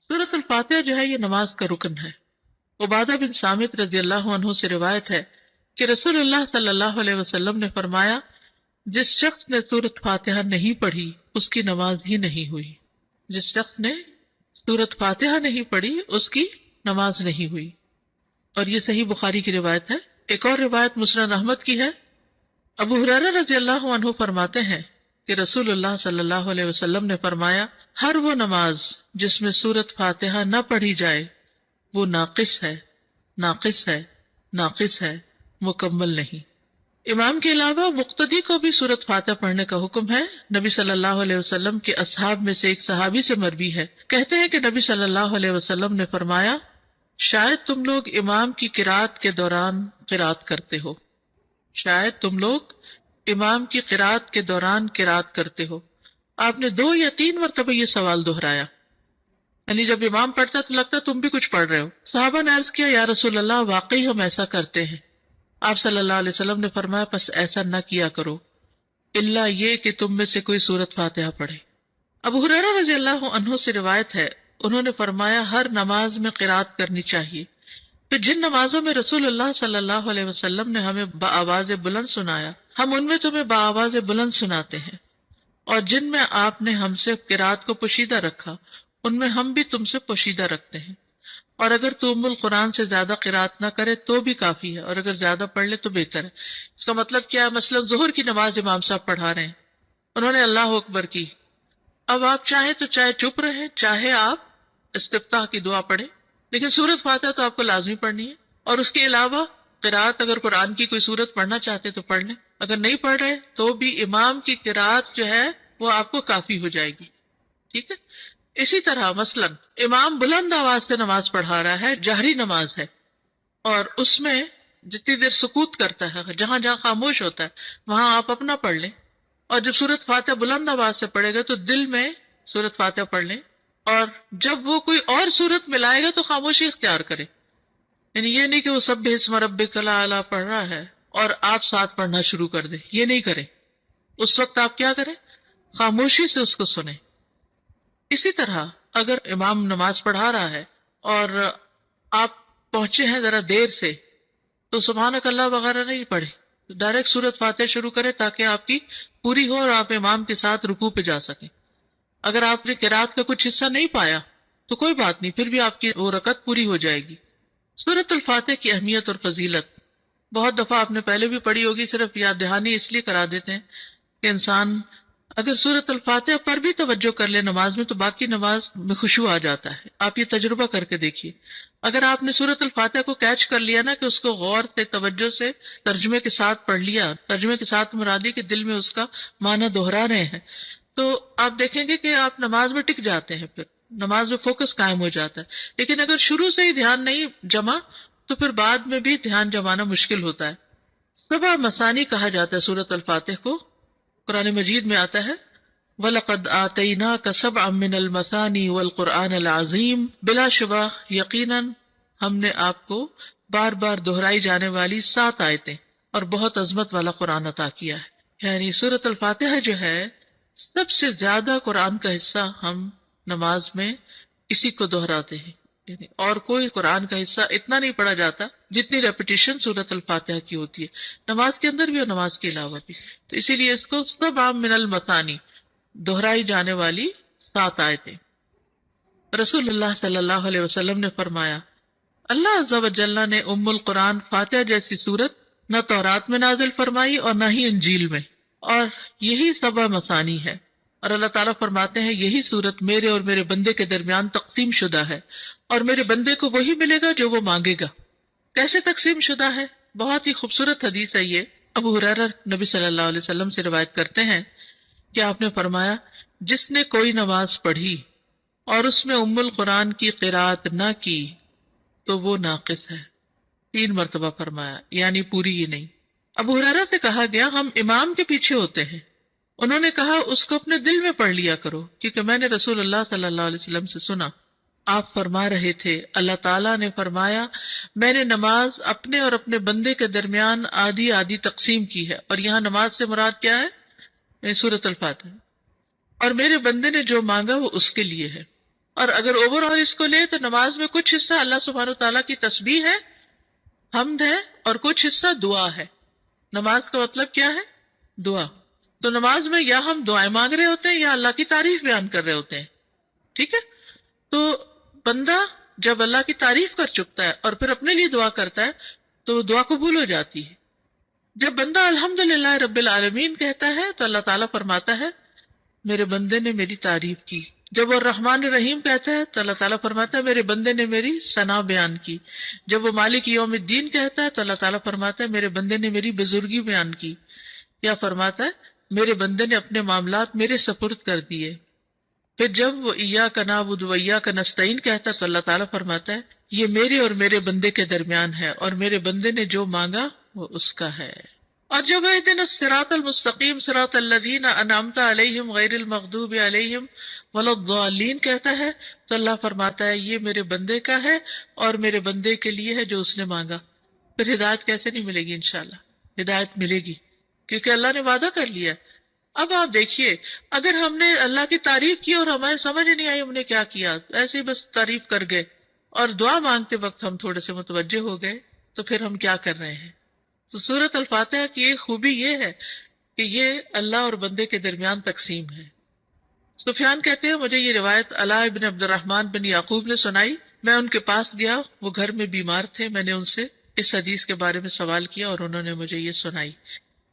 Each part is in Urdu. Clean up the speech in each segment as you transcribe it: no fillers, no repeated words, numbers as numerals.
سورۃ الفاتحہ جو ہے یہ نماز کا رکن ہے۔ عبادہ بن صامت رضی اللہ عنہ سے روایت ہے کہ رسول اللہ صلی اللہ علیہ وسلم نے فرمایا، جس شخص نے سورۃ فاتحہ نہیں پڑھی اس کی نماز ہی نہیں ہوئی۔ جس شخص نے سورۃ فاتحہ نہیں پڑھی اس کی نماز نہیں ہوئی، اور یہ صحیح بخاری کی روایت ہے۔ ایک اور روایت مسند احمد کی ہے۔ ابو ہریرہ رضی اللہ عنہ فرماتے ہیں کہ رسول اللہ صلی اللہ علیہ وسلم نے فرمایا، ہر وہ نماز جس میں سورۃ فاتحہ نہ پڑھی جائے وہ ناقص ہے، ناقص ہے، ناقص ہے، مکمل نہیں۔ امام کے علاوہ مقتدی کو بھی سورۃ فاتحہ پڑھنے کا حکم ہے۔ نبی صلی اللہ علیہ وسلم کے اصحاب میں سے ایک صحابی سے مروی ہے، کہتے ہیں کہ نبی صلی اللہ علیہ وسلم نے فرمایا، شاید تم لوگ امام کی قرات کے دوران قرات کرتے ہو، شاید تم لوگ امام کی قرات کے دوران قرات کرتے ہو۔ آپ نے 2 یا 3 مرتبہ یہ سوال دہرایا، یعنی جب امام پڑھتا تو لگتا تم بھی کچھ پڑھ رہے ہو۔ صحابہ نے عرض کیا، یا رسول اللہ واقعی ہم ایسا کرتے ہیں۔ آپ صلی اللہ علیہ وسلم نے فرمایا، پس ایسا نہ کیا کرو الا یہ کہ تم میں سے کوئی سورۃ فاتحہ پڑھے۔ ابو ہریرہ رضی اللہ عنہ سے روایت ہے، انہوں نے فرمایا، ہر نماز میں قرات کرنی چاہیے۔ پھر جن نمازوں میں رسول اللہ صلی اللہ علیہ وسلم نے ہمیں بآواز بلند سنایا، ہم ان میں تمہیں بآواز بلند سناتے ہیں، اور جن میں آپ نے ہم سے قرات کو پوشیدہ رکھا ان میں ہم بھی تم سے پوشیدہ رکھتے ہیں، اور اگر تو ام القرآن سے زیادہ قرات نہ کرے تو بھی کافی ہے، اور اگر زیادہ پڑھ لے تو بہتر ہے۔ اس کا مطلب کیا ہے؟ مثلا ظہر کی نماز امام صاحب پڑھا رہے ہیں، انہوں نے اللہ اکبر کی، اب آپ چاہیں تو چاہے چپ رہیں، چاہے آپ استفتاح کی دعا پڑھیں، لیکن سورۃ فاتحہ تو آپ کو لازمی پڑھنی ہے۔ اور اس کے علاوہ قرات، اگر قرآن کی کوئی سورت پڑھنا چاہتے تو پڑھ لیں، اگر نہیں پڑھ رہے تو بھی امام کی قرات جو ہے وہ آپ کو کافی ہو جائے گی، ٹھیک ہے۔ اسی طرح مثلا امام بلند آواز سے نماز پڑھا رہا ہے، جہری نماز ہے، اور اس میں جتنی دیر سکوت کرتا ہے، جہاں جہاں خاموش ہوتا ہے وہاں آپ اپنا پڑھ لیں، اور جب سورۃ فاتحہ بلند آواز سے پڑھے گا تو دل میں سورۃ فاتحہ پڑھ لیں، اور جب وہ کوئی اور سورت ملائے گا تو خاموشی اختیار کرے، یعنی یہ نہیں کہ وہ سبح اسم ربک الاعلی پڑھ رہا ہے اور آپ ساتھ پڑھنا شروع کر دیں، یہ نہیں کریں۔ اس وقت آپ کیا کریں؟ خاموشی سے اس کو سنیں۔ اسی طرح اگر امام نماز پڑھا رہا ہے اور آپ پہنچے ہیں ذرا دیر سے تو سبحانک اللہ وغیرہ نہیں پڑھے، ڈائریکٹ سورۃ فاتحہ شروع کریں تاکہ آپ کی پوری ہو اور آپ امام کے ساتھ رکوع پہ جا سکیں۔ اگر آپ نے قرات کا کچھ حصہ نہیں پایا تو کوئی بات نہیں، پھر بھی آپ کی وہ رکعت پوری ہو جائے گی۔ سورۃ الفاتحہ کی اہمیت اور فضیلت بہت دفعہ آپ نے پہلے بھی پڑھی ہوگی، صرف یاد دہانی اس لیے کرا دیتے ہیں کہ انسان اگر سورۃ الفاتحہ پر بھی توجہ کر لے نماز میں تو باقی نماز میں خشوع آ جاتا ہے۔ آپ یہ تجربہ کر کے دیکھیے، اگر آپ نے سورۃ الفاتحہ کو کیچ کر لیا نا کہ اس کو غور سے، توجہ سے ترجمے کے ساتھ پڑھ لیا، ترجمے کے ساتھ مرادی کے دل میں اس کا معنی دہرا رہے ہیں، تو آپ دیکھیں گے کہ آپ نماز میں ٹک جاتے ہیں، پھر نماز میں فوکس قائم ہو جاتا ہے۔ لیکن اگر شروع سے ہی دھیان نہیں جمع تو پھر بعد میں بھی دھیان جمانا مشکل ہوتا ہے۔ 7 مثانی کہا جاتا ہے سورۃ الفاتحہ کو، قرآن مجید میں آتا ہے، وَلَقَدْ آتَيْنَاكَ سَبْعًا مِّنَ الْمَثَانِي وَالْقُرْآنَ الْعَظِيمِ، بلا شبہ یقیناً ہم نے آپ کو بار بار دہرائی جانے والی 7 آیتیں اور بہت عظمت والا قرآن عطا کیا ہے۔ یعنی سورۃ الفاتحہ جو ہے سب سے زیادہ قرآن کا حصہ ہم نماز میں اسی کو دہراتے ہیں، یعنی اور کوئی قرآن کا حصہ اتنا نہیں پڑھا جاتا جتنی ریپیٹیشن سورۃ الفاتحہ کی ہوتی ہے، نماز کے اندر بھی اور نماز کے علاوہ بھی۔ تو اسی لیے اس کو سبع من المثانی، دہرائی جانے والی 7 آیتیں۔ رسول اللہ صلی اللہ علیہ وسلم نے فرمایا، اللہ عز و جل نے ام القرآن فاتحہ جیسی سورت نہ تورات میں نازل فرمائی اور نہ ہی انجیل میں، اور یہی 7 مثانی ہے، اور اللہ تعالیٰ فرماتے ہیں یہی سورت میرے اور میرے بندے کے درمیان تقسیم شدہ ہے، اور میرے بندے کو وہی ملے گا جو وہ مانگے گا۔ کیسے تقسیم شدہ ہے؟ بہت ہی خوبصورت حدیث ہے یہ۔ ابو ہریرہ نبی صلی اللہ علیہ وسلم سے روایت کرتے ہیں کہ آپ نے فرمایا، جس نے کوئی نماز پڑھی اور اس میں ام القرآن کی قرات نہ کی تو وہ ناقص ہے۔ 3 مرتبہ فرمایا، یعنی پوری ہی نہیں۔ ابو ہریرہ سے کہا گیا، ہم امام کے پیچھے ہوتے ہیں، انہوں نے کہا اس کو اپنے دل میں پڑھ لیا کرو، کیونکہ میں نے رسول اللہ صلی اللہ علیہ وسلم سے سنا، آپ فرما رہے تھے اللہ تعالیٰ نے فرمایا میں نے نماز اپنے اور اپنے بندے کے درمیان آدھی آدھی تقسیم کی ہے، اور یہاں نماز سے مراد کیا ہے؟ سورۃ الفاتحہ، اور میرے بندے نے جو مانگا وہ اس کے لیے ہے۔ اور اگر اوور آل اس کو لے تو نماز میں کچھ حصہ اللہ سبحانہ و تعالیٰ کی تسبیح ہے، حمد ہے، اور کچھ حصہ دعا ہے۔ نماز کا مطلب کیا ہے؟ دعا۔ تو نماز میں یا ہم دعائیں مانگ رہے ہوتے ہیں یا اللہ کی تعریف بیان کر رہے ہوتے ہیں، ٹھیک ہے؟ تو بندہ جب اللہ کی تعریف کر چکتا ہے اور پھر اپنے لیے دعا کرتا ہے تو وہ دعا قبول ہو جاتی ہے۔ جب بندہ الحمدللہ رب العالمین کہتا ہے تو اللہ تعالیٰ فرماتا ہے میرے بندے نے میری تعریف کی۔ جب وہ الرحمن الرحیم کہتا ہے تو اللہ تعالیٰ فرماتا ہے میرے بندے نے میری ثنا بیان کی۔ جب وہ مالک یوم الدین کہتا ہے تو اللہ تعالیٰ فرماتا ہے میرے بندے نے میری بزرگی بیان کی، یا فرماتا ہے میرے بندے نے اپنے معاملات میرے سپرد کر دیے۔ پھر جب وہ ایاک نعبد و ایاک نستعین کہتا ہے تو اللہ تعالیٰ فرماتا ہے یہ میرے اور میرے بندے کے درمیان ہے، اور میرے بندے نے جو مانگا وہ اس کا ہے۔ اور جب اہدنا الصراط المستقیم صراط الذین انعمت علیہم غیر المغضوب علیہم ولا الضالین کہتا ہے تو اللہ فرماتا ہے یہ میرے بندے کا ہے اور میرے بندے کے لیے ہے جو اس نے مانگا۔ پھر ہدایت کیسے نہیں ملے گی؟ انشاءاللہ ہدایت ملے گی، کیونکہ اللہ نے وعدہ کر لیا۔ اب آپ دیکھیے اگر ہم نے اللہ کی تعریف کی اور ہمیں سمجھ نہیں آئی ہم نے کیا کیا، ایسے ہی بس تعریف کر گئے اور دعا مانگتے وقت ہم تھوڑے سے متوجہ ہو گئے، تو پھر ہم کیا کر رہے ہیں؟ تو سورۃ الفاتحہ کی ایک خوبی یہ ہے کہ یہ اللہ اور بندے کے درمیان تقسیم ہے۔ سفیان کہتے ہیں مجھے یہ روایت علاء ابن عبد الرحمن بن یعقوب نے سنائی، میں ان کے پاس گیا، وہ گھر میں بیمار تھے، میں نے ان سے اس حدیث کے بارے میں سوال کیا اور انہوں نے مجھے یہ سنائی۔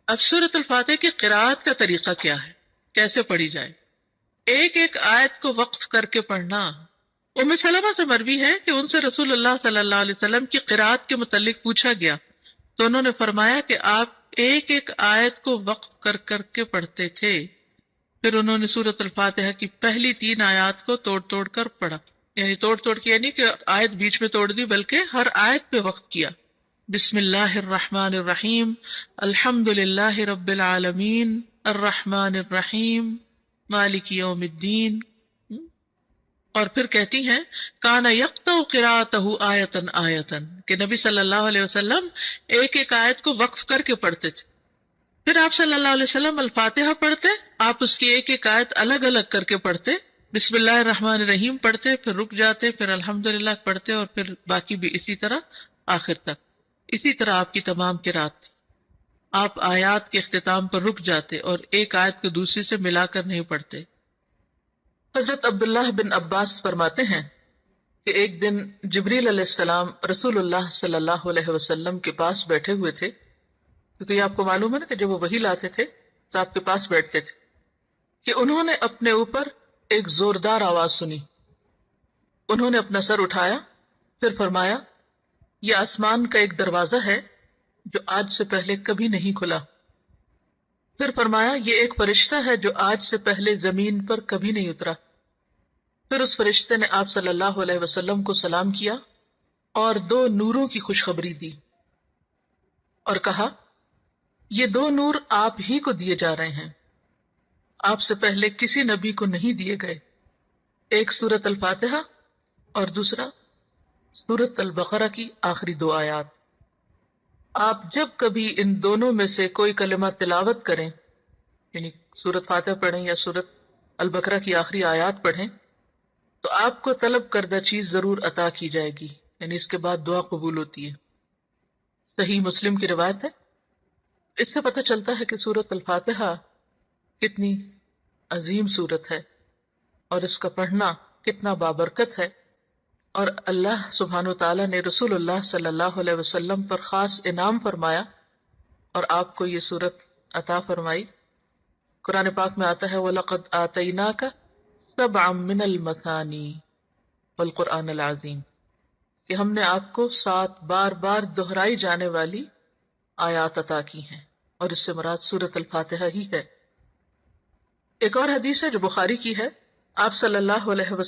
اب سورۃ الفاتحہ کی قراءت کا طریقہ کیا ہے، کیسے پڑھی جائے؟ ایک ایک آیت کو وقف کر کے پڑھنا۔ ام سلمہ سے مروی ہے کہ ان سے رسول اللہ صلی اللہ علیہ وسلم کی قراءت کے متعلق پوچھا گیا تو انہوں نے فرمایا کہ آپ ایک ایک آیت کو وقف کر کر کے پڑھتے تھے۔ پھر انہوں نے سورۃ الفاتحہ کی پہلی 3 آیات کو توڑ توڑ کر پڑھا، یعنی توڑ توڑ کے یعنی کہ آیت بیچ میں توڑ دی، بلکہ ہر آیت پہ وقف کیا۔ بسم اللہ الرحمن الرحیم، الحمد للہ رب العالمین، الرحمن الرحیم، مالک یوم الدین۔ اور پھر کہتی ہیں کان یقطع قراءتہ آیتن آیتن، کہ نبی صلی اللہ علیہ وسلم ایک ایک آیت کو وقف کر کے پڑھتے تھے۔ پھر آپ صلی اللہ علیہ وسلم الفاتحہ پڑھتے، آپ اس کی ایک ایک آیت الگ الگ کر کے پڑھتے، بسم اللہ الرحمن الرحیم پڑھتے، پھر رک جاتے، پھر الحمدللہ پڑھتے، اور پھر باقی بھی اسی طرح آخر تک۔ اسی طرح آپ کی تمام قرات تھی۔ آپ آیات کے اختتام پر رک جاتے اور ایک آیت کو دوسری سے ملا کر نہیں پڑھتے۔ حضرت عبداللہ بن عباس فرماتے ہیں کہ ایک دن جبریل علیہ السلام رسول اللہ صلی اللہ علیہ وسلم کے پاس بیٹھے ہوئے تھے، کیونکہ یہ آپ کو معلوم ہے نا کہ جب وہ وحی لاتے تھے تو آپ کے پاس بیٹھتے تھے، کہ انہوں نے اپنے اوپر ایک زوردار آواز سنی۔ انہوں نے اپنا سر اٹھایا، پھر فرمایا یہ آسمان کا ایک دروازہ ہے جو آج سے پہلے کبھی نہیں کھلا۔ پھر فرمایا یہ ایک فرشتہ ہے جو آج سے پہلے زمین پر کبھی نہیں اترا۔ پھر اس فرشتے نے آپ صلی اللہ علیہ وسلم کو سلام کیا اور 2 نوروں کی خوشخبری دی اور کہا یہ 2 نور آپ ہی کو دیے جا رہے ہیں، آپ سے پہلے کسی نبی کو نہیں دیے گئے، ایک سورۃ الفاتحہ اور دوسرا سورۃ البقرہ کی آخری 2 آیات۔ آپ جب کبھی ان دونوں میں سے کوئی کلمہ تلاوت کریں، یعنی سورۃ فاتحہ پڑھیں یا سورۃ البقرہ کی آخری آیات پڑھیں، تو آپ کو طلب کردہ چیز ضرور عطا کی جائے گی، یعنی اس کے بعد دعا قبول ہوتی ہے۔ صحیح مسلم کی روایت ہے۔ اس سے پتہ چلتا ہے کہ سورۃ الفاتحہ کتنی عظیم سورت ہے اور اس کا پڑھنا کتنا بابرکت ہے، اور اللہ سبحانہ وتعالیٰ نے رسول اللہ صلی اللہ علیہ وسلم پر خاص انعام فرمایا اور آپ کو یہ سورت عطا فرمائی۔ قرآن پاک میں آتا ہے وَلَقَدْ آتَيْنَاكَ سَبْعًا مِّنَ الْمَثَانِي وَالْقُرْآنِ الْعَظِيمِ، کہ ہم نے آپ کو 7 بار بار دہرائی جانے والی آیات عطا کی ہیں، اور اس سے مراد سورۃ الفاتحہ ہی ہے۔ ایک اور حدیث ہے جو بخاری کی ہے، آپ صلی اللہ علیہ وسلم